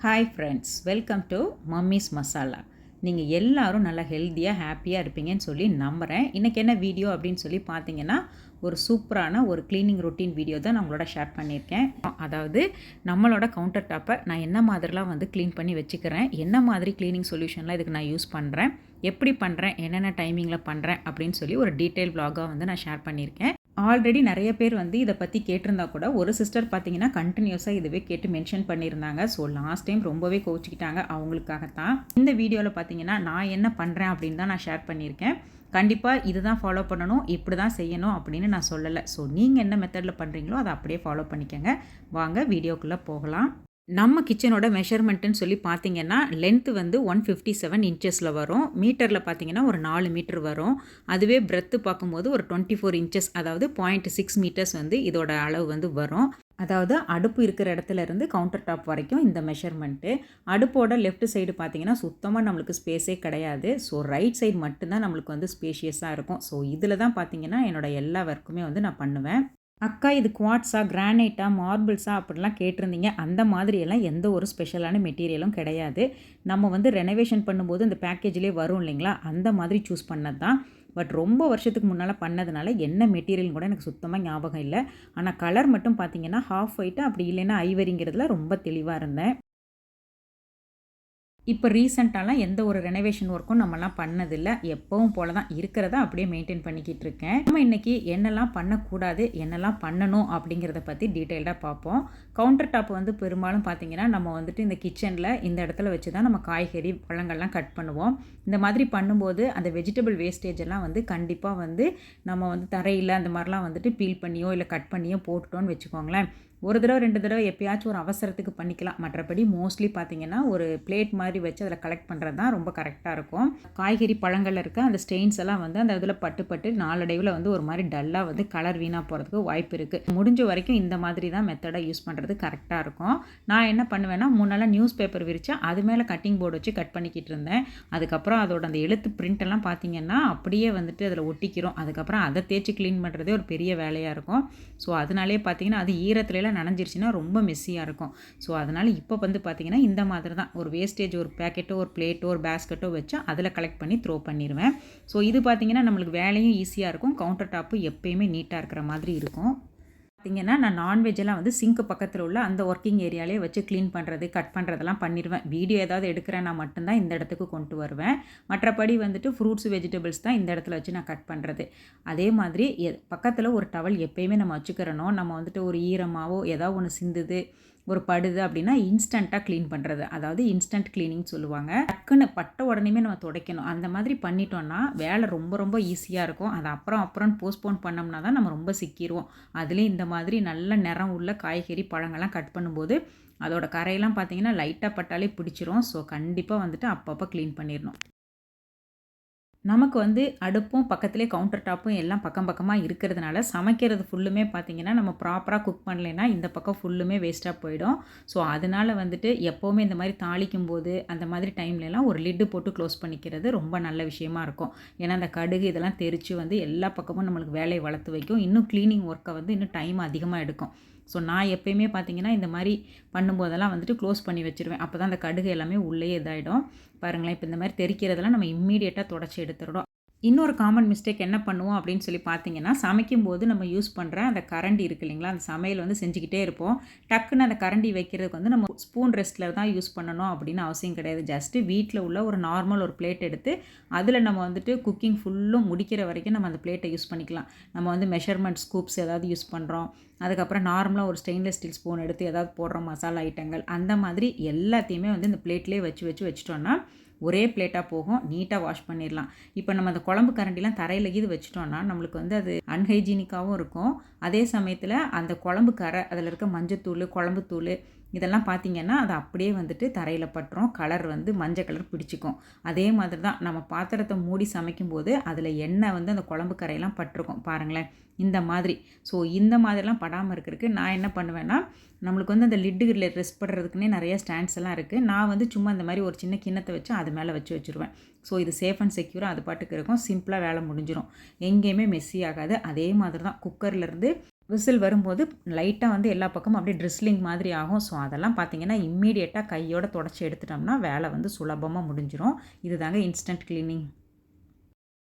Hi friends, welcome to mummy's masala. நீங்கள் எல்லோரும் நல்லா ஹெல்த்தியாக ஹாப்பியாக இருப்பீங்கன்னு சொல்லி நம்புகிறேன். இன்றைக்கி என்ன வீடியோ அப்படின்னு சொல்லி பார்த்தீங்கன்னா, ஒரு சூப்பரான ஒரு க்ளீனிங் ரொட்டீன் வீடியோ தான் நான் உங்களோட ஷேர் பண்ணியிருக்கேன். அதாவது நம்மளோட கவுண்டர் டாப்பை நான் என்ன மாதிரிலாம் வந்து க்ளீன் பண்ணி வச்சுக்கிறேன், என்ன மாதிரி க்ளீனிங் சொல்யூஷன்லாம் இதுக்கு நான் யூஸ் பண்ணுறேன், எப்படி பண்ணுறேன், என்னென்ன டைமிங்கில் பண்ணுறேன் அப்படின்னு சொல்லி ஒரு டீட்டெயில் வ்ளாகாக வந்து நான் ஷேர் பண்ணியிருக்கேன். ஆல்ரெடி நிறைய பேர் வந்து இதை பற்றி கேட்டிருந்தா கூட ஒரு சிஸ்டர் பார்த்தீங்கன்னா கண்டினியூஸாக இதுவே கேட்டு மென்ஷன் பண்ணியிருந்தாங்க. ஸோ லாஸ்ட் டைம் ரொம்பவே கோச்சிக்கிட்டாங்க. அவங்களுக்காகத்தான் இந்த வீடியோவில் பார்த்தீங்கன்னா நான் என்ன பண்ணுறேன் அப்படின்னு தான் நான் ஷேர் பண்ணியிருக்கேன். கண்டிப்பாக இதுதான் ஃபாலோ பண்ணணும், இப்படி தான் செய்யணும் அப்படின்னு நான் சொல்லலை. ஸோ நீங்கள் என்ன மெத்தடில் பண்ணுறீங்களோ அதை அப்படியே ஃபாலோ பண்ணிக்கோங்க. வாங்க வீடியோக்குள்ளே போகலாம். நம்ம கிச்சனோட மெஷர்மெண்ட்டுன்னு சொல்லி பார்த்தீங்கன்னா லென்த்து வந்து 157 இன்ச்சஸில் வரும். மீட்டரில் பார்த்தீங்கன்னா ஒரு 4 மீட்டர் வரும். அதுவே பிரெத்து பார்க்கும்போது ஒரு 24 இன்ச்சஸ், அதாவது 0.6 மீட்டர்ஸ் வந்து இதோட அளவு வந்து வரும். அதாவது அடுப்பு இருக்கிற இடத்துல இருந்து கவுண்டர் டாப் வரைக்கும் இந்த மெஷர்மெண்ட்டு. அடுப்போட லெஃப்ட் சைடு பார்த்தீங்கன்னா சுத்தமாக நம்மளுக்கு ஸ்பேஸே கிடையாது. ஸோ ரைட் சைடு மட்டும்தான் நம்மளுக்கு வந்து ஸ்பேஷியஸாக இருக்கும். ஸோ இதில் தான் பார்த்தீங்கன்னா என்னோடய எல்லா ஒர்க்குமே வந்து நான் பண்ணுவேன். அக்கா இது குவாட்ஸா, கிரானைட்டா, மார்பிள்ஸா அப்படிலாம் கேட்டிருந்தீங்க. அந்த மாதிரியெல்லாம் எந்த ஒரு ஸ்பெஷலான மெட்டீரியலும் கிடையாது. நம்ம வந்து ரெனோவேஷன் பண்ணும்போது இந்த பேக்கேஜ்லேயே வரும் இல்லைங்களா, அந்த மாதிரி சூஸ் பண்ணது தான். பட் ரொம்ப வருஷத்துக்கு முன்னால் பண்ணதுனால என்ன மெட்டீரியல்னு கூட எனக்கு சுத்தமாக ஞாபகம் இல்லை. ஆனால் கலர் மட்டும் பார்த்தீங்கன்னா ஹாஃப் ஒயிட்டு, அப்படி இல்லைன்னா ஐவரிங்கிறதுல ரொம்ப தெளிவாக இருந்தேன். இப்போ ரீசெண்டாலாம் எந்த ஒரு ரெனோவேஷன் ஒர்க்கும் நம்மலாம் பண்ணதில்லை. எப்பவும் போல தான் இருக்கிறத அப்படியே மெயின்டைன் பண்ணிக்கிட்டு இருக்கேன். நம்ம இன்றைக்கி என்னெல்லாம் பண்ணக்கூடாது, என்னெல்லாம் பண்ணணும் அப்படிங்கிறத பற்றி டீட்டெயில்டாக பார்ப்போம். கவுண்டர் டாப் வந்து பெரும்பாலும் பார்த்திங்கன்னா நம்ம வந்துட்டு இந்த கிச்சனில் இந்த இடத்துல வச்சு தான் நம்ம காய்கறி பழங்கள்லாம் கட் பண்ணுவோம். இந்த மாதிரி பண்ணும்போது அந்த வெஜிடபிள் வேஸ்டேஜ் எல்லாம் வந்து கண்டிப்பாக வந்து நம்ம வந்து தரையில் அந்த மாதிரிலாம் வந்துட்டு பீல் பண்ணியோ இல்லை கட் பண்ணியோ போட்டுட்டோன்னு வச்சுக்கோங்களேன். ஒரு தடவை 2 தடவை எப்பயாச்சும் ஒரு அவசரத்துக்கு பண்ணிக்கலாம். மற்றபடி மோஸ்ட்லி பார்த்திங்கன்னா ஒரு பிளேட் மாதிரி வச்சு அதில் கலெக்ட் பண்ணுறது தான் ரொம்ப கரெக்டாக இருக்கும். காய்கறி பழங்களில் இருக்க அந்த ஸ்டெயின்ஸ் எல்லாம் வந்து அந்த இதில் பட்டு நாளடைவில் வந்து ஒரு மாதிரி டல்லாக வந்து கலர் வீணாக போகிறதுக்கு வாய்ப்பு இருக்குது. முடிஞ்ச வரைக்கும் இந்த மாதிரி தான் மெத்தடை யூஸ் பண்ணுறது கரெக்டாக இருக்கும். நான் என்ன பண்ணுவேன்னா முன்னெல்லாம் நியூஸ் பேப்பர் விரித்து அது மேலே கட்டிங் போர்டு வச்சு கட் பண்ணிக்கிட்டு இருந்தேன். அதுக்கப்புறம் அதோட அந்த எழுத்து பிரிண்ட் எல்லாம் பார்த்திங்கன்னா அப்படியே வந்துட்டு அதில் ஒட்டிக்கிறோம். அதுக்கப்புறம் அதை தேய்ச்சி க்ளீன் பண்ணுறதே ஒரு பெரிய வேலையாக இருக்கும். ஸோ அதனாலே பார்த்திங்கன்னா அது ஈரத்துலலாம் நனைஞ்சிருச்சுன்னா ரொம்ப மெஸ்ஸியாக இருக்கும். ஸோ அதனால் இப்போ வந்து பார்த்திங்கன்னா இந்த மாதிரி தான் ஒரு வேஸ்டேஜ், ஒரு பேக்கெட்டோ ஒரு பிளேட்டோ ஒரு பேஸ்கெட்டோ வச்சு அதில் கலெக்ட் பண்ணி த்ரோ பண்ணிடுவேன். ஸோ இது பார்த்திங்கன்னா நம்மளுக்கு வேலையும் ஈஸியாக இருக்கும். கவுண்டர் டாப்பு எப்பயுமே நீட்டாக இருக்கிற மாதிரி இருக்கும். பார்த்திங்கன்னா நான் நான்வெஜ்ஜெல்லாம் வந்து சிங்க்கு பக்கத்தில் உள்ள அந்த ஒர்க்கிங் ஏரியாலே வச்சு க்ளீன் பண்ணுறது, கட் பண்ணுறதெல்லாம் பண்ணிடுவேன். வீடியோ ஏதாவது எடுக்கிறேன்னா மட்டும்தான் இந்த இடத்துக்கு கொண்டு வருவேன். மற்றபடி வந்துட்டு ஃப்ரூட்ஸ் வெஜிடபிள்ஸ் தான் இந்த இடத்துல வச்சு நான் கட் பண்ணுறது. அதே மாதிரி பக்கத்தில் ஒரு டவல் எப்பயுமே நம்ம வச்சுக்கிறணும். நம்ம வந்துட்டு ஒரு ஈரமாவோ ஏதாவது ஒன்று சிந்துது, ஒரு படுது அப்படின்னா இன்ஸ்டண்ட்டாக க்ளீன் பண்ணுறது, அதாவது இன்ஸ்டன்ட் க்ளீனிங் சொல்லுவாங்க. டக்குன்னு பட்ட உடனேமே நம்ம துடைக்கணும். அந்த மாதிரி பண்ணிட்டோன்னா வேலை ரொம்ப ரொம்ப ஈஸியாக இருக்கும். அதை அப்புறம் போஸ்ட்போன் பண்ணோம்னா தான் நம்ம ரொம்ப சிக்கிடுவோம். அதுலேயும் இந்த மாதிரி நல்ல நிறம் உள்ள காய்கறி பழங்கள்லாம் கட் பண்ணும்போது அதோட கரையெல்லாம் பார்த்திங்கன்னா லைட்டாக பட்டாலே பிடிச்சிரும். ஸோ கண்டிப்பாக வந்துட்டு அப்பப்போ க்ளீன் பண்ணிடணும். நமக்கு வந்து அடுப்பும் பக்கத்துலேயே கவுண்டர் டாப்பும் எல்லாம் பக்கம் பக்கமாக இருக்கிறதுனால சமைக்கிறது ஃபுல்லுமே பார்த்திங்கன்னா நம்ம ப்ராப்பராக குக் பண்ணலைன்னா இந்த பக்கம் ஃபுல்லுமே வேஸ்ட்டாக போயிடும். ஸோ அதனால் வந்துட்டு எப்போவுமே இந்த மாதிரி தாளிக்கும் போது அந்த மாதிரி டைம்லலாம் ஒரு லிட்டு போட்டு க்ளோஸ் பண்ணிக்கிறது ரொம்ப நல்ல விஷயமா இருக்கும். ஏன்னா அந்த கடுகு இதெல்லாம் தெரித்து வந்து எல்லா பக்கமும் நம்மளுக்கு வேலையை வளர்த்து வைக்கும். இன்னும் க்ளீனிங் ஒர்க்கை வந்து இன்னும் டைம் அதிகமாக எடுக்கும். ஸோ நான் எப்போயுமே பார்த்திங்கன்னா இந்த மாதிரி பண்ணும்போதெல்லாம் வந்துட்டு க்ளோஸ் பண்ணி வச்சுருவேன். அப்போ தான் அந்த கடுகு எல்லாமே உள்ளேயே இதாகிடும். பாருங்களேன், இப்போ இந்த மாதிரி தெறிக்கிறதெல்லாம் நம்ம இம்மீடியட்டாக தொடச்சி எடுத்துடணும். இன்னொரு காமன் மிஸ்டேக் என்ன பண்ணுவோம் அப்படின்னு சொல்லி பார்த்தீங்கன்னா, சமைக்கும்போது நம்ம யூஸ் பண்ணுற அந்த கரண்டி இருக்குது இல்லைங்களா, அந்த சமையல் வந்து செஞ்சுக்கிட்டே இருப்போம். டக்குன்னு அந்த கரண்டி வைக்கிறதுக்கு வந்து நம்ம ஸ்பூன் ரெஸ்ட்டில் தான் யூஸ் பண்ணணும் அப்படின்னு அவசியம் கிடையாது. ஜஸ்ட்டு வீட்டில் உள்ள ஒரு நார்மல் ஒரு பிளேட் எடுத்து அதில் நம்ம வந்துட்டு குக்கிங் ஃபுல்லும் முடிக்கிற வரைக்கும் நம்ம அந்த பிளேட்டை யூஸ் பண்ணிக்கலாம். நம்ம வந்து மெஷர்மெண்ட் ஸ்கூப்ஸ் ஏதாவது யூஸ் பண்ணுறோம், அதுக்கப்புறம் நார்மலாக ஒரு ஸ்டெயின்லெஸ் ஸ்டீல் ஸ்பூன் எடுத்து ஏதாவது போடுறோம் மசாலா ஐட்டங்கள், அந்த மாதிரி எல்லாத்தையுமே வந்து இந்த பிளேட்லேயே வச்சுட்டோன்னா ஒரே பிளேட்டாக போகும். நீட்டாக வாஷ் பண்ணிடலாம். இப்போ நம்ம அந்த குழம்பு கரண்டிலாம் தரையில் இது வச்சுட்டோன்னா நம்மளுக்கு வந்து அது அன்ஹைஜீனிக்காகவும் இருக்கும். அதே சமயத்தில் அந்த குழம்பு கரை, அதில் இருக்க மஞ்சத்தூள், குழம்புத்தூள் இதெல்லாம் பார்த்திங்கன்னா அது அப்படியே வந்துட்டு தரையில் பட்டுரும். கலர் வந்து மஞ்சள் கலர் பிடிச்சிக்கும். அதே மாதிரி தான் நம்ம பாத்திரத்தை மூடி சமைக்கும்போது அதில் எண்ணெய் வந்து அந்த குழம்பு கரையெல்லாம் பட்டிருக்கும் பாருங்களேன். இந்த மாதிரி. ஸோ இந்த மாதிரிலாம் படாமல் இருக்கிறதுக்கு நான் என்ன பண்ணுவேன்னா, நம்மளுக்கு வந்து அந்த லிட்டுல ரெஸ்ட் பண்ணுறதுக்குன்னே நிறைய ஸ்டாண்ட்ஸ் எல்லாம் இருக்குது. நான் வந்து சும்மா இந்த மாதிரி ஒரு சின்ன கிண்ணத்தை வச்சு அது மேலே வச்சுருவேன். ஸோ இது சேஃப் அண்ட் செக்யூராக அது பாட்டுக்கு இருக்கும். சிம்பிளாக வேலை முடிஞ்சிடும். எங்கேயுமே மெஸ்ஸி ஆகாது. அதே மாதிரி தான் குக்கர்லேருந்து விசில் வரும்போது லைட்டாக வந்து எல்லா பக்கமும் அப்படியே ட்ரிஸ்லிங் மாதிரி ஆகும். ஸோ அதெல்லாம் பார்த்தீங்கன்னா இம்மீடியட்டாக கையோட தொடச்சி எடுத்துட்டோம்னா வேலை வந்து சுலபமாக முடிஞ்சிடும். இது தாங்க இன்ஸ்டன்ட் க்ளீனிங்.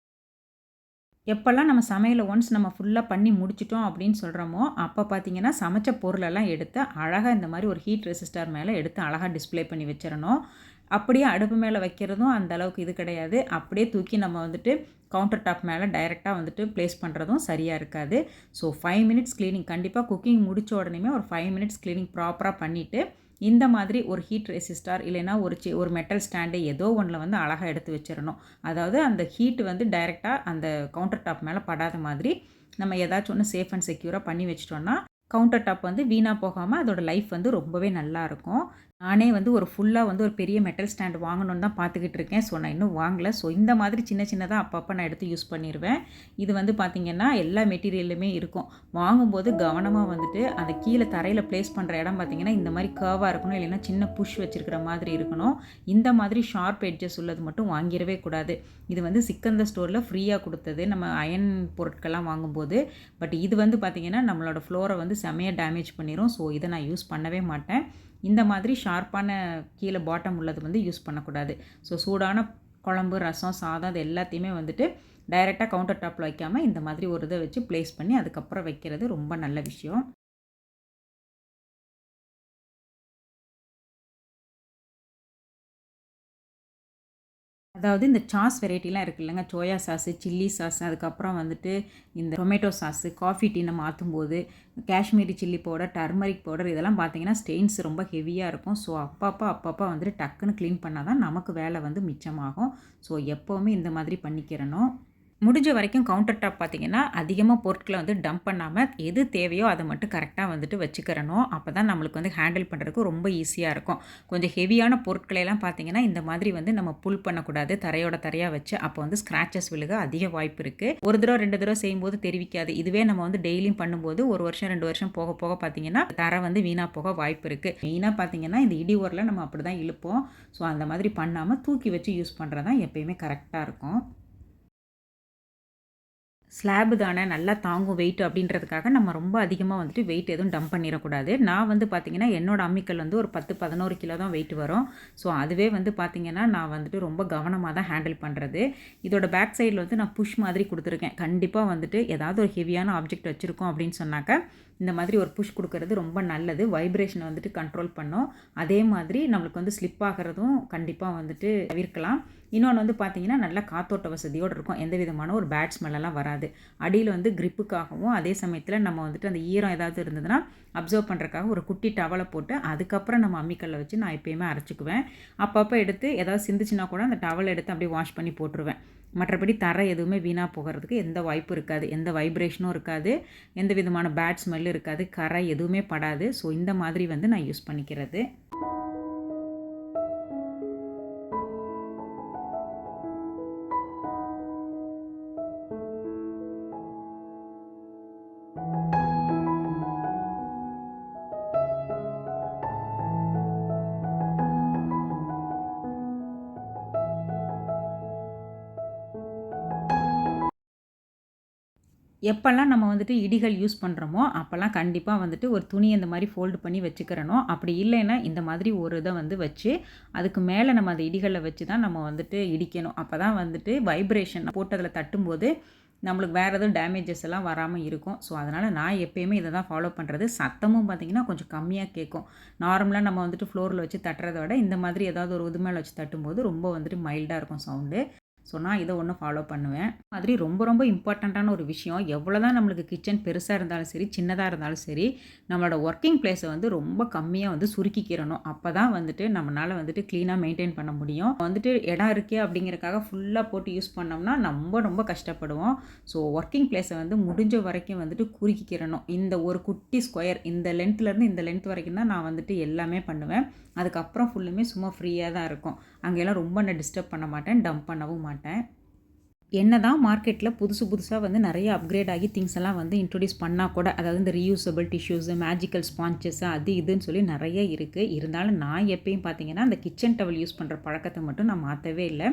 எப்போல்லாம் நம்ம சமையலை ஒன்ஸ் நம்ம ஃபுல்லாக பண்ணி முடிச்சிட்டோம் அப்படின்னு சொல்கிறோமோ, அப்போ பார்த்தீங்கன்னா சமைச்ச பொருளெல்லாம் எடுத்து அழகாக இந்த மாதிரி ஒரு ஹீட் ரெசிஸ்டர் மேலே எடுத்து அழகாக டிஸ்ப்ளே பண்ணி வச்சிடணும். அப்படியே அடுப்பு மேலே வைக்கிறதும் அந்த அளவுக்கு இது கிடையாது. அப்படியே தூக்கி நம்ம வந்துட்டு கவுண்டர் டாப் மேலே டைரெக்டாக வந்துட்டு ப்ளேஸ் பண்ணுறதும் சரியாக இருக்காது. ஸோ 5 மினிட்ஸ் க்ளீனிங் கண்டிப்பாக குக்கிங் முடித்த உடனேயுமே ஒரு 5 மினிட்ஸ் க்ளீனிங் ப்ராப்பராக பண்ணிவிட்டு இந்த மாதிரி ஒரு ஹீட் ரெசிஸ்டார் இல்லைன்னா ஒரு மெட்டல் ஸ்டாண்டு ஏதோ ஒன்றில் வந்து அழகாக எடுத்து வச்சிடணும். அதாவது அந்த ஹீட் வந்து டைரெக்டாக அந்த கவுண்டர் டாப் மேலே படாத மாதிரி நம்ம ஏதாச்சும் ஒன்று சேஃப் அண்ட் செக்யூராக பண்ணி வச்சிட்டோன்னா கவுண்டர் டாப் வந்து வீணாக போகாமல் அதோட லைஃப் வந்து ரொம்பவே நல்லாயிருக்கும். நானே வந்து ஒரு ஃபுல்லாக வந்து ஒரு பெரிய மெட்டல் ஸ்டாண்ட் வாங்கணுன்னு தான் பார்த்துக்கிட்டு இருக்கேன். ஸோ நான் இன்னும் வாங்கலை. ஸோ இந்த மாதிரி சின்ன சின்னதாக அப்பப்போ நான் எடுத்து யூஸ் பண்ணிடுவேன். இது வந்து பார்த்திங்கன்னா எல்லா மெட்டீரியல்லுமே இருக்கும். வாங்கும்போது கவனமாக வந்துட்டு அந்த கீழே தரையில் ப்ளேஸ் பண்ணுற இடம் பார்த்திங்கன்னா இந்த மாதிரி கர்வாக இருக்கணும், இல்லைன்னா சின்ன புஷ் வச்சுருக்கிற மாதிரி இருக்கணும். இந்த மாதிரி ஷார்ப் எட்ஜஸ் உள்ளது மட்டும் வாங்கிடவே கூடாது. இது வந்து சிக்கந்தர் ஸ்டோரில் ஃப்ரீயாக கொடுத்தது நம்ம அயன் பொருட்கள்லாம் வாங்கும்போது. பட் இது வந்து பார்த்திங்கன்னா நம்மளோட ஃப்ளோரை வந்து செமையாக டேமேஜ் பண்ணிடும். ஸோ இதை நான் யூஸ் பண்ணவே மாட்டேன். இந்த மாதிரி ஷார்ப்பான கீழே பாட்டம் உள்ளது வந்து யூஸ் பண்ணக்கூடாது. ஸோ சூடான குழம்பு, ரசம், சாதம் அது எல்லாத்தையுமே வந்துட்டு டைரெக்டாக கவுண்டர் டாப்பில் வைக்காமல் இந்த மாதிரி ஒரு இதை வச்சு ப்ளேஸ் பண்ணி அதுக்கப்புறம் வைக்கிறது ரொம்ப நல்ல விஷயம். அதாவது இந்த சாஸ் வெரைட்டிலாம் இருக்குது இல்லைங்க, சோயா சாஸு, சில்லி சாஸ், அதுக்கப்புறம் வந்துட்டு இந்த டொமேட்டோ சாஸு, காஃபி டீ நம்ம மாற்றும்போது Kashmiri chilli powder, turmeric powder இதெல்லாம் பார்த்தீங்கன்னா ஸ்டெயின்ஸ் ரொம்ப ஹெவியாக இருக்கும். ஸோ அப்பப்போ வந்துட்டு டக்குன்னு க்ளீன் பண்ணால் தான் நமக்கு வேலை வந்து மிச்சமாகும். ஸோ எப்போவுமே இந்த மாதிரி பண்ணிக்கிறணும். முடிஞ்ச வரைக்கும் கவுண்டர் டாப் பார்த்திங்கன்னா அதிகமாக பொருட்களை வந்து டம்ப் பண்ணாமல் எது தேவையோ அதை மட்டும் கரெக்டாக வந்துட்டு வச்சுக்கிறணும். அப்போ தான் நம்மளுக்கு வந்து ஹேண்டில் பண்ணுறதுக்கு ரொம்ப ஈஸியாக இருக்கும். கொஞ்சம் ஹெவியான பொருட்களையெல்லாம் பார்த்திங்கன்னா இந்த மாதிரி வந்து நம்ம புல் பண்ணக்கூடாது. தரையோட தரையாக வச்சு அப்போ வந்து ஸ்க்ராச்சஸ் விழுக அதிக வாய்ப்பு இருக்குது. ஒரு தடவை 2 தடவை செய்யும்போது தெரிவிக்காது. இதுவே நம்ம வந்து டெய்லியும் பண்ணும்போது 1 வருஷம் 2 வருஷம் போக போக பார்த்திங்கன்னா தரை வந்து வீணாக போக வாய்ப்பு இருக்குது. மெயினாக பார்த்திங்கன்னா இந்த இடி உரலை நம்ம அப்படி தான் இழுப்போம். ஸோ அந்த மாதிரி பண்ணாமல் தூக்கி வச்சு யூஸ் பண்ணுறது தான் எப்போயுமே கரெக்டாக இருக்கும். ஸ்லாபு தானே நல்லா தாங்கும் வெயிட் அப்படின்றதுக்காக நம்ம ரொம்ப அதிகமாக வந்துட்டு வெயிட் எதுவும் டம்ப் பண்ணிடக்கூடாது. நான் வந்து பார்த்திங்கன்னா என்னோடய அம்மிக்கல் வந்து ஒரு 10-11 கிலோ தான் வெயிட் வரும். ஸோ அதுவே வந்து பார்த்திங்கன்னா நான் வந்துட்டு ரொம்ப கவனமாக தான் ஹேண்டில் பண்ணுறது. இதோட பேக் சைடில் வந்து நான் புஷ் மாதிரி கொடுத்துருக்கேன். கண்டிப்பாக வந்துட்டு ஏதாவது ஒரு ஹெவியான ஆப்ஜெக்ட் வச்சுருக்கோம் அப்படின்னு சொன்னாக்க இந்த மாதிரி ஒரு புஷ் கொடுக்கறது ரொம்ப நல்லது. வைப்ரேஷனை வந்துட்டு கண்ட்ரோல் பண்ணும். அதே மாதிரி நம்மளுக்கு வந்து ஸ்லிப் ஆகிறதும் கண்டிப்பாக வந்துட்டு தவிர்க்கலாம். இன்னொன்று வந்து பார்த்திங்கன்னா நல்லா காத்தோட்ட வசதியோடு இருக்கும். எந்த விதமான ஒரு பேட் ஸ்மெல்லாம் வராது. அடியில் வந்து கிரிப்புக்காகவும் அதே சமயத்தில் நம்ம வந்துட்டு அந்த ஈரம் ஏதாவது இருந்ததுன்னா அப்சர்வ் பண்ணுறதுக்காக ஒரு குட்டி டவலை போட்டு அதுக்கப்புறம் நம்ம அம்மிக்கல்லை வச்சு நான் எப்போயுமே அரைச்சிக்குவேன். அப்பப்போ எடுத்து ஏதாவது சிந்துச்சுன்னா கூட அந்த டவலை எடுத்து அப்படியே வாஷ் பண்ணி போட்டுருவேன். மற்றபடி தரை எதுவுமே வீணாக போகிறதுக்கு எந்த வாய்ப்பும் இருக்காது. எந்த வைப்ரேஷனும் இருக்காது. எந்த விதமான பேட் ஸ்மெல்லும் இருக்காது. கரை எதுவுமே படாது. ஸோ இந்த மாதிரி வந்து நான் யூஸ் பண்ணிக்கிறது. எப்போல்லாம் நம்ம வந்துட்டு இடிகள் யூஸ் பண்ணுறோமோ அப்போல்லாம் கண்டிப்பாக வந்துட்டு ஒரு துணி இந்த மாதிரி ஃபோல்டு பண்ணி வச்சுக்கிறணும். அப்படி இல்லைன்னா இந்த மாதிரி ஒரு இதை வந்து வச்சு அதுக்கு மேலே நம்ம அந்த இடிகளில் வச்சு தான் நம்ம வந்துட்டு இடிக்கணும். அப்போ தான் வந்துட்டு வைப்ரேஷன் போட்டு அதில் தட்டும்போது நம்மளுக்கு வேறு எதுவும் டேமேஜஸ் எல்லாம் வராமல் இருக்கும். ஸோ அதனால் நான் எப்போயுமே இதை தான் ஃபாலோ பண்ணுறது. சத்தமும் பார்த்திங்கன்னா கொஞ்சம் கம்மியாக கேட்கும். நார்மலாக நம்ம வந்துட்டு ஃப்ளோரில் வச்சு தட்டுறத விட இந்த மாதிரி ஏதாவது ஒரு இது மேலே வச்சு தட்டும்போது ரொம்ப வந்துட்டு மைல்டாக இருக்கும் சவுண்டு. ஸோ நான் இதை ஒன்று ஃபாலோ பண்ணுவேன். மாதிரி ரொம்ப ரொம்ப இம்பார்ட்டண்ட்டான ஒரு விஷயம், எவ்வளோ தான் நம்மளுக்கு கிச்சன் பெருசாக இருந்தாலும் சரி, சின்னதாக இருந்தாலும் சரி, நம்மளோட ஒர்க்கிங் பிளேஸை வந்து ரொம்ப கம்மியாக வந்து சுருக்கிக்கிறணும். அப்போ தான் வந்துட்டு நம்மளால் வந்துட்டு க்ளீனாக மெயின்டைன் பண்ண முடியும். வந்துட்டு இடம் இருக்கே அப்படிங்கிறக்காக ஃபுல்லாக போட்டு யூஸ் பண்ணோம்னா ரொம்ப ரொம்ப கஷ்டப்படுவோம். ஸோ ஒர்க்கிங் பிளேஸை வந்து முடிஞ்ச வரைக்கும் வந்துட்டு குறுக்கிக்கிறணும். இந்த ஒரு குட்டி ஸ்கொயர் இந்த லென்த்லேருந்து இந்த லென்த் வரைக்கும் தான் நான் வந்துட்டு எல்லாமே பண்ணுவேன். அதுக்கப்புறம் ஃபுல்லுமே சும்மா ஃப்ரீயாக தான் இருக்கும். அங்கெல்லாம் ரொம்ப நான் டிஸ்டர்ப் பண்ண மாட்டேன், டம்ப் பண்ணவும் மாட்டேன். என்னதான் மார்க்கெட்டில் புதுசு புதுசாக வந்து நிறைய அப்கிரேட் ஆகி திங்ஸ் எல்லாம் வந்து இன்ட்ரொடியூஸ் பண்ணால் கூட, அதாவது இந்த ரீயூசபிள் டிஷ்யூஸு, மேஜிக்கல் ஸ்பான்ச்சஸ் அது இதுன்னு சொல்லி நிறைய இருக்குது. இருந்தாலும் நான் எப்பயும் பார்த்தீங்கன்னா, அந்த கிச்சன் டவல் யூஸ் பண்ணுற பழக்கத்தை மட்டும் நான் மாற்றவே இல்லை.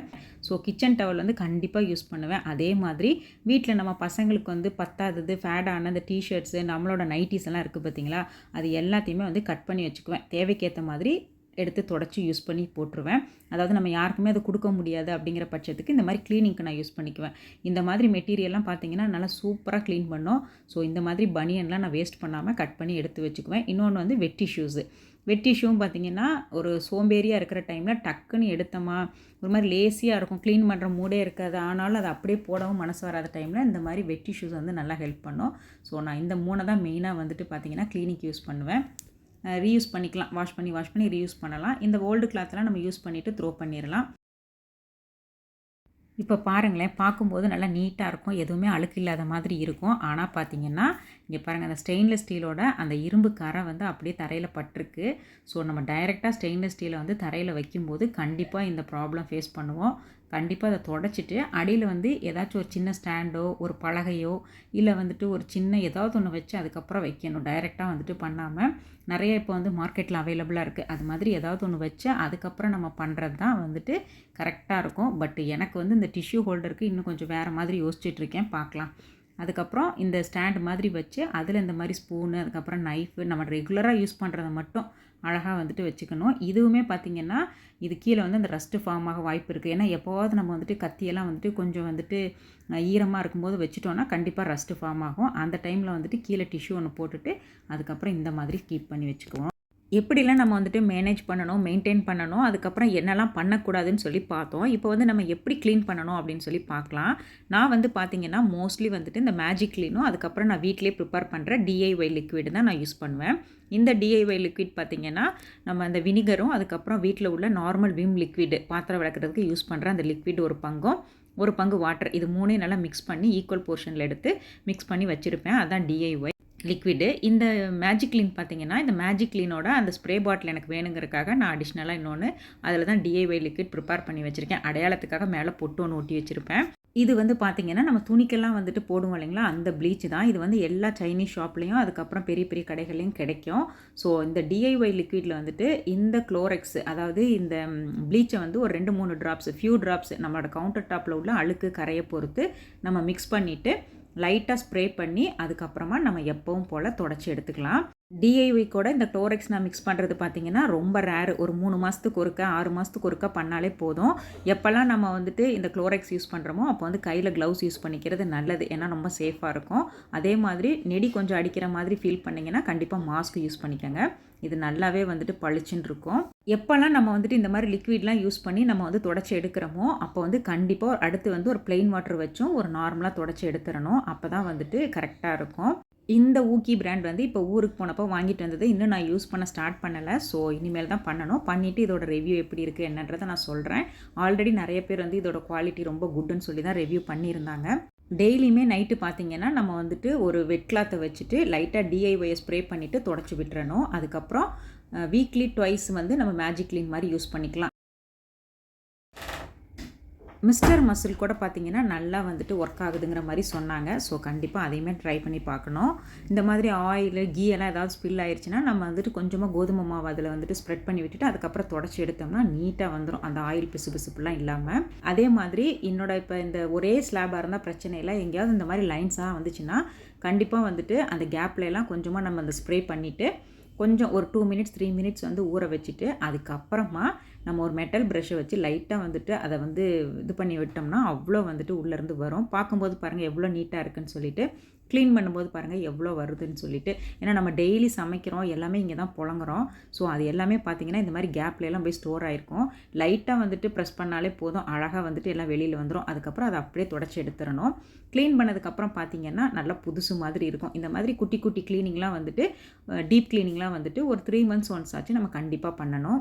ஸோ கிச்சன் டவல் வந்து கண்டிப்பாக யூஸ் பண்ணுவேன். அதே மாதிரி வீட்டில் நம்ம பசங்களுக்கு வந்து பத்தாதது, ஃபேடான அந்த டிஷர்ட்ஸு, நம்மளோட நைட்டிஸ் எல்லாம் இருக்குது பார்த்தீங்களா, அது எல்லாத்தையுமே வந்து கட் பண்ணி வச்சுக்குவேன். தேவைக்கேற்ற மாதிரி எடுத்து தொடச்சி யூஸ் பண்ணி போட்டுருவேன். அதாவது நம்ம யாருக்குமே அது கொடுக்க முடியாது அப்படிங்கிற பட்சத்துக்கு இந்த மாதிரி க்ளீனிங்க்கு நான் யூஸ் பண்ணிக்குவேன். இந்த மாதிரி மெட்டீரியல்லாம் பார்த்தீங்கன்னா நல்லா சூப்பராக க்ளீன் பண்ணும். ஸோ இந்த மாதிரி பனியன்லாம் நான் வேஸ்ட் பண்ணாமல் கட் பண்ணி எடுத்து வச்சுக்குவேன். இன்னொன்று வந்து வெட் டிஷ்யூஸு. வெட் டிஷ்யூவும் பார்த்தீங்கன்னா ஒரு சோம்பேறியாக இருக்கிற டைமில் டக்குன்னு எடுத்தோமா, ஒரு மாதிரி லேசியாக இருக்கும், க்ளீன் பண்ணுற மூடே இருக்காது. ஆனாலும் அதை அப்படியே போடவும் மனசு வராத டைமில் இந்த மாதிரி வெட் டிஷ்யூஸ் வந்து நல்லா ஹெல்ப் பண்ணும். ஸோ நான் இந்த 3 தான் மெயினாக வந்துட்டு பார்த்தீங்கன்னா க்ளீனிங்க்கு யூஸ் பண்ணுவேன். ரீயூஸ் பண்ணிக்கலாம். வாஷ் பண்ணி ரீயூஸ் பண்ணலாம். இந்த ஓல்டு கிளாத்லாம் நம்ம யூஸ் பண்ணிவிட்டு த்ரோ பண்ணிடலாம். இப்போ பாருங்களேன், பார்க்கும்போது நல்லா நீட்டாக இருக்கும். எதுவுமே அழுக்கு இல்லாத மாதிரி இருக்கும். ஆனால் பார்த்தீங்கன்னா, இங்கே பாருங்கள், அந்த ஸ்டெயின்லெஸ் ஸ்டீலோட அந்த இரும்பு கரை வந்து அப்படியே தரையில் பட்டிருக்கு. ஸோ நம்ம டைரெக்டாக ஸ்டெயின்லெஸ் ஸ்டீலை வந்து தரையில் வைக்கும்போது கண்டிப்பாக இந்த ப்ராப்ளம் ஃபேஸ் பண்ணுவோம். கண்டிப்பாக அதை தொடச்சிட்டு அடியில் வந்து ஏதாச்சும் ஒரு சின்ன ஸ்டாண்டோ, ஒரு பலகையோ, இல்லை வந்துட்டு ஒரு சின்ன ஏதாவது ஒன்று வச்சு அதுக்கப்புறம் வைக்கணும். டைரெக்டாக வந்துட்டு பண்ணாமல், நிறைய இப்போ வந்து மார்க்கெட்டில் அவைலபிளாக இருக்குது. அது மாதிரி ஏதாவது ஒன்று வச்சு அதுக்கப்புறம் நம்ம பண்ணுறது தான் வந்துட்டு கரெக்டாக இருக்கும். பட் எனக்கு வந்து இந்த டிஷ்யூ ஹோல்டருக்கு இன்னும் கொஞ்சம் வேறு மாதிரி யோசிச்சுட்ருக்கேன், பார்க்கலாம். அதுக்கப்புறம் இந்த ஸ்டாண்ட் மாதிரி வச்சு அதில் இந்த மாதிரி ஸ்பூனு, அதுக்கப்புறம் நைஃபு, நம்ம ரெகுலராக யூஸ் பண்ணுறத மட்டும் அழகாக வந்துட்டு வச்சுக்கணும். இதுவுமே பார்த்திங்கன்னா இது கீழே வந்து அந்த ரஸ்ட்டு ஃபார்ம் ஆக வாய்ப்பு இருக்குது. ஏன்னா எப்போவாவது நம்ம வந்துட்டு கத்தியெல்லாம் வந்துட்டு கொஞ்சம் வந்துட்டு ஈரமாக இருக்கும்போது வச்சுட்டோன்னா கண்டிப்பாக ரஸ்ட்டு ஃபார்ம் ஆகும். அந்த டைமில் வந்துட்டு கீழே டிஷ்யூ ஒன்று போட்டுட்டு அதுக்கப்புறம் இந்த மாதிரி கீப் பண்ணி வச்சுக்குவோம். எப்படிலாம் நம்ம வந்துட்டு மேனேஜ் பண்ணணும், மெயின்டைன் பண்ணணும், அதுக்கப்புறம் என்னெல்லாம் பண்ணக்கூடாதுன்னு சொல்லி பார்த்தோம். இப்போ வந்து நம்ம எப்படி க்ளீன் பண்ணணும் அப்படின்னு சொல்லி பார்க்கலாம். நான் வந்து பார்த்திங்கன்னா மோஸ்ட்லி வந்துட்டு இந்த மேஜிக் க்ளீனும், அதுக்கப்புறம் நான் வீட்டிலே ப்ரிப்பேர் பண்ணுற டிஐஒய் லிக்விட் தான் நான் யூஸ் பண்ணுவேன். இந்த டிஐஒய் லிக்விட் பார்த்திங்கன்னா, நம்ம அந்த வினிகரும், அதுக்கப்புறம் வீட்டில் உள்ள நார்மல் விம் லிக்விடு பாத்திரம் விளக்குறதுக்கு யூஸ் பண்ணுற அந்த லிக்விட் ஒரு பங்கும், ஒரு பங்கு வாட்டர், இது 3 நல்லா மிக்ஸ் பண்ணி ஈக்குவல் போர்ஷனில் எடுத்து மிக்ஸ் பண்ணி வச்சுருப்பேன். அதான் டிஐஒய் லிக்விடு. இந்த மேஜிக் க்ளீன் பார்த்தீங்கன்னா, இந்த மேஜிக் க்ளீனோட அந்த ஸ்ப்ரே பாட்டில் எனக்கு வேணுங்கிறதுக்காக நான் அடிஷ்னலாக இன்னொன்று அதில் தான் டிஐஒய் லிக்விட் ப்ரிப்பேர் பண்ணி வச்சுருக்கேன். அடையாளத்துக்காக மேலே பொட்டு ஒன்று ஒட்டி வச்சுருப்பேன். இது வந்து பார்த்திங்கன்னா, நம்ம துணிக்கெல்லாம் வந்துட்டு போடுவோம் இல்லைங்களா, அந்த ப்ளீச் தான். இது வந்து எல்லா சைனீஸ் ஷாப்லேயும், அதுக்கப்புறம் பெரிய பெரிய கடைகள்லையும் கிடைக்கும். ஸோ இந்த டிஐஒய் லிக்விடில் வந்துட்டு இந்த குளோரெக்ஸ், அதாவது இந்த ப்ளீச்சை வந்து ஒரு 2-3 ட்ராப்ஸ், ஃபியூ ட்ராப்ஸ் நம்மளோட கவுண்டர் டாப்பில் உள்ள அழுக்கு கரையை பொறுத்து நம்ம மிக்ஸ் பண்ணிவிட்டு லைட்டாக ஸ்ப்ரே பண்ணி அதுக்கப்புறமா நம்ம எப்பவும் போல் தொடச்சி எடுத்துக்கலாம். டிஐஒய் கூட இந்த குளோரெக்ஸ் நான் மிக்ஸ் பண்ணுறது பார்த்திங்கன்னா ரொம்ப ரேரு. ஒரு 3 மாதத்துக்கு ஒருக்கா, 6 மாதத்துக்கு ஒருக்கா பண்ணாலே போதும். எப்போல்லாம் நம்ம வந்துட்டு இந்த குளோரெக்ஸ் யூஸ் பண்ணுறோமோ அப்போ வந்து கையில் க்ளவுஸ் யூஸ் பண்ணிக்கிறது நல்லது. ஏன்னா ரொம்ப சேஃபாக இருக்கும். அதே மாதிரி நெடி கொஞ்சம் அடிக்கிற மாதிரி ஃபீல் பண்ணிங்கன்னா கண்டிப்பாக மாஸ்க் யூஸ் பண்ணிக்கோங்க. இது நல்லாவே வந்துட்டு பளிச்சுன்னு இருக்கும். எப்போல்லாம் நம்ம வந்துட்டு இந்த மாதிரி லிக்விட்லாம் யூஸ் பண்ணி நம்ம வந்து தொடச்சி எடுக்கிறோமோ அப்போ வந்து கண்டிப்பாக அடுத்து வந்து ஒரு ப்ளெயின் வாட்டர் வச்சும் ஒரு நார்மலாக தொடச்சி எடுத்துடணும். அப்போ தான் வந்துட்டு கரெக்டாக இருக்கும். இந்த ஊக்கி பிராண்ட் வந்து இப்போ ஊருக்கு போனப்போ வாங்கிட்டு வந்தது. இன்னும் நான் யூஸ் பண்ண ஸ்டார்ட் பண்ணலை. ஸோ இனிமேல் தான் பண்ணணும். பண்ணிவிட்டு இதோட ரிவ்யூ எப்படி இருக்குது என்னன்றதை நான் சொல்கிறேன். ஆல்ரெடி நிறைய பேர் வந்து இதோட குவாலிட்டி ரொம்ப குட்டுன்னு சொல்லி தான் ரிவ்யூ பண்ணியிருந்தாங்க. டெய்லியுமே நைட்டு பார்த்திங்கன்னா நம்ம வந்துட்டு ஒரு வெட் கிளாத்தை வச்சுட்டு லைட்டாக டிஐஒயை ஸ்ப்ரே பண்ணிவிட்டு தொடச்சி விட்டுறணும். அதுக்கப்புறம் வீக்லி ட்வைஸ் வந்து நம்ம மேஜிக் க்ளீன் மாதிரி யூஸ் பண்ணிக்கலாம். மிஸ்டர் மசில் கூட பார்த்திங்கன்னா நல்லா வந்துட்டு ஒர்க் ஆகுதுங்கிற மாதிரி சொன்னாங்க. ஸோ கண்டிப்பாக அதையுமே ட்ரை பண்ணி பார்க்கணும். இந்த மாதிரி ஆயில், கீ எல்லாம் ஏதாவது ஸ்பில் ஆயிடுச்சுன்னா நம்ம வந்துட்டு கொஞ்சமாக கோதுமை மாவு அதில் வந்துட்டு ஸ்ப்ரெட் பண்ணி விட்டுட்டு அதுக்கப்புறம் தொடச்சி எடுத்தோம்னா நீட்டாக வந்துடும், அந்த ஆயில் பிசு பிசுப்புலாம் இல்லாமல். அதே மாதிரி என்னோட இப்போ இந்த ஒரே ஸ்லாபாக இருந்தால் பிரச்சனை இல்லை. எங்கேயாவது இந்த மாதிரி லைன்ஸாக வந்துச்சுன்னா கண்டிப்பாக வந்துட்டு அந்த கேப்லலாம் கொஞ்சமாக நம்ம அந்த ஸ்ப்ரே பண்ணிவிட்டு கொஞ்சம் ஒரு 2 மினிட்ஸ் 3 மினிட்ஸ் வந்து ஊற வச்சுட்டு அதுக்கப்புறமா நம்ம ஒரு மெட்டல் ப்ரஷ்ஷை வச்சு லைட்டாக வந்துட்டு அதை வந்து இது பண்ணி விட்டோம்னா அவ்வளோ வந்துட்டு உள்ளேருந்து வரும். பார்க்கும்போது பாருங்கள் எவ்வளோ நீட்டாக இருக்குன்னு சொல்லிட்டு, க்ளீன் பண்ணும்போது பாருங்கள் எவ்வளோ வருதுன்னு சொல்லிட்டு. ஏன்னா நம்ம டெய்லி சமைக்கிறோம், எல்லாமே இங்கே தான் புழங்குறோம். ஸோ அது எல்லாமே பார்த்திங்கன்னா இந்த மாதிரி கேப்லலாம் போய் ஸ்டோர் ஆகிருக்கும். லைட்டாக வந்துட்டு ப்ரெஸ் பண்ணாலே போதும், அழகாக வந்துட்டு எல்லாம் வெளியில் வந்துடும். அதுக்கப்புறம் அதை அப்படியே தொடச்சி எடுத்துடணும். க்ளீன் பண்ணதுக்கப்புறம் பார்த்திங்கன்னா நல்லா புதுசு மாதிரி இருக்கும். இந்த மாதிரி குட்டி குட்டி க்ளீனிங்லாம் வந்துட்டு டீப் க்ளீனிங்லாம் வந்துட்டு ஒரு 3 மந்த்ஸ் ஒன்ஸ் ஆச்சு நம்ம கண்டிப்பாக பண்ணணும்.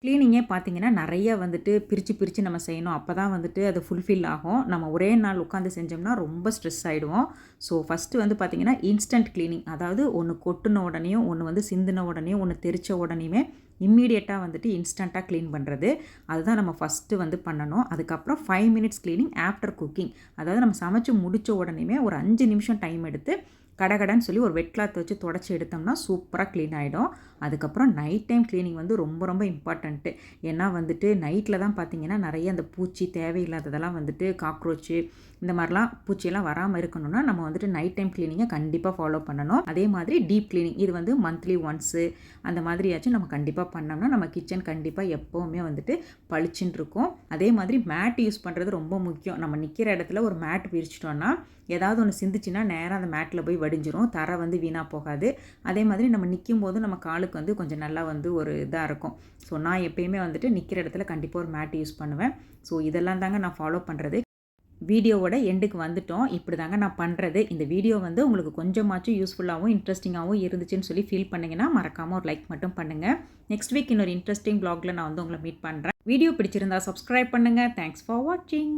க்ளீனிங்கே பார்த்தீங்கன்னா, நெறைய வந்துட்டு பிரிச்சு நம்ம செய்யணும். அப்ப தான் வந்துட்டு அது ஃபுல்ஃபில் ஆகும். நம்ம ஒரே நாள் உட்காந்து செஞ்சோம்னா ரொம்ப ஸ்ட்ரெஸ் ஆயிடுவோம். ஸோ ஃபஸ்ட்டு வந்து பார்த்தீங்கன்னா, இன்ஸ்டன்ட் க்ளீனிங். அதாவது ஒண்ணு கொட்டுன உடனேயும், ஒண்ணு வந்து சிந்துன உடனேயும், ஒண்ணு தெறிச்ச உடனேயுமே இம்மீடியட்டா வந்துட்டு இன்ஸ்டன்ட்டா க்ளீன் பண்ணுறது. அதுதான் நம்ம ஃபஸ்ட்டு வந்து பண்ணணும். அதுக்கப்புறம் 5 மினிட்ஸ் க்ளீனிங் ஆஃப்டர் குக்கிங். அதாவது நம்ம சமைச்சு முடிச்ச உடனேயுமே ஒரு 5 நிமிஷம் டைம் எடுத்து கடகடன்னு சொல்லி ஒரு வெட் கிளாத் வச்சு தொடச்சி எடுத்தோம்னா சூப்பராக க்ளீன் ஆகிடும். அதுக்கப்புறம் நைட் டைம் க்ளீனிங் வந்து ரொம்ப இம்பார்ட்டண்ட்டு. ஏன்னா வந்துட்டு நைட்டில் தான் பார்த்தீங்கன்னா நிறைய அந்த பூச்சி தேவையில்லாததெல்லாம் வந்துட்டு காக்ரோச்சு இந்த மாதிரிலாம் பூச்சியெல்லாம் வராமல் இருக்கணும்னா நம்ம வந்துட்டு நைட் டைம் க்ளீனிங்கை கண்டிப்பாக ஃபாலோ பண்ணணும். அதே மாதிரி டீப் க்ளீனிங் இது வந்து மந்த்லி ஒன்ஸு அந்த மாதிரியாச்சும் நம்ம கண்டிப்பாக பண்ணோம்னா நம்ம கிச்சன் கண்டிப்பாக எப்போவுமே வந்துட்டு பளிச்சுன்னு இருக்கும். அதே மாதிரி மேட் யூஸ் பண்ணுறது ரொம்ப முக்கியம். நம்ம நிற்கிற இடத்துல ஒரு மேட் விரிச்சிட்டோன்னா ஏதாவது ஒன்று சிந்துச்சுன்னா நேராக அந்த மேட்டில் போய் வடிஞ்சிரும். தரை வந்து வீணாக போகாது. அதே மாதிரி நம்ம நிற்கும் போது நம்ம காலுக்கு வந்து கொஞ்சம் நல்லா வந்து ஒரு இதாக இருக்கும். ஸோ நான் எப்பயுமே வந்துட்டு நிற்கிற இடத்துல கண்டிப்பாக ஒரு மேட் யூஸ் பண்ணுவேன். ஸோ இதெல்லாம் தாங்க நான் ஃபாலோ பண்ணுறது. வீடியோவோட எண்டுக்கு வந்துட்டோம். இப்படி தாங்க நான் பண்ணுறது. இந்த வீடியோ வந்து உங்களுக்கு கொஞ்சமாச்சும் யூஸ்ஃபுல்லாகவும் இன்ட்ரெஸ்டிங்காகவும் இருந்துச்சுன்னு சொல்லி ஃபீல் பண்ணிங்கன்னா மறக்காமல் ஒரு லைக் மட்டும் பண்ணுங்கள். நெக்ஸ்ட் வீக் இன்னொரு இன்ட்ரெஸ்டிங் வ்ளாகில் நான் வந்து உங்களை மீட் பண்ணுறேன். வீடியோ பிடிச்சிருந்தா சப்ஸ்கிரைப் பண்ணுங்கள். தேங்க்ஸ் ஃபார் வாட்சிங்.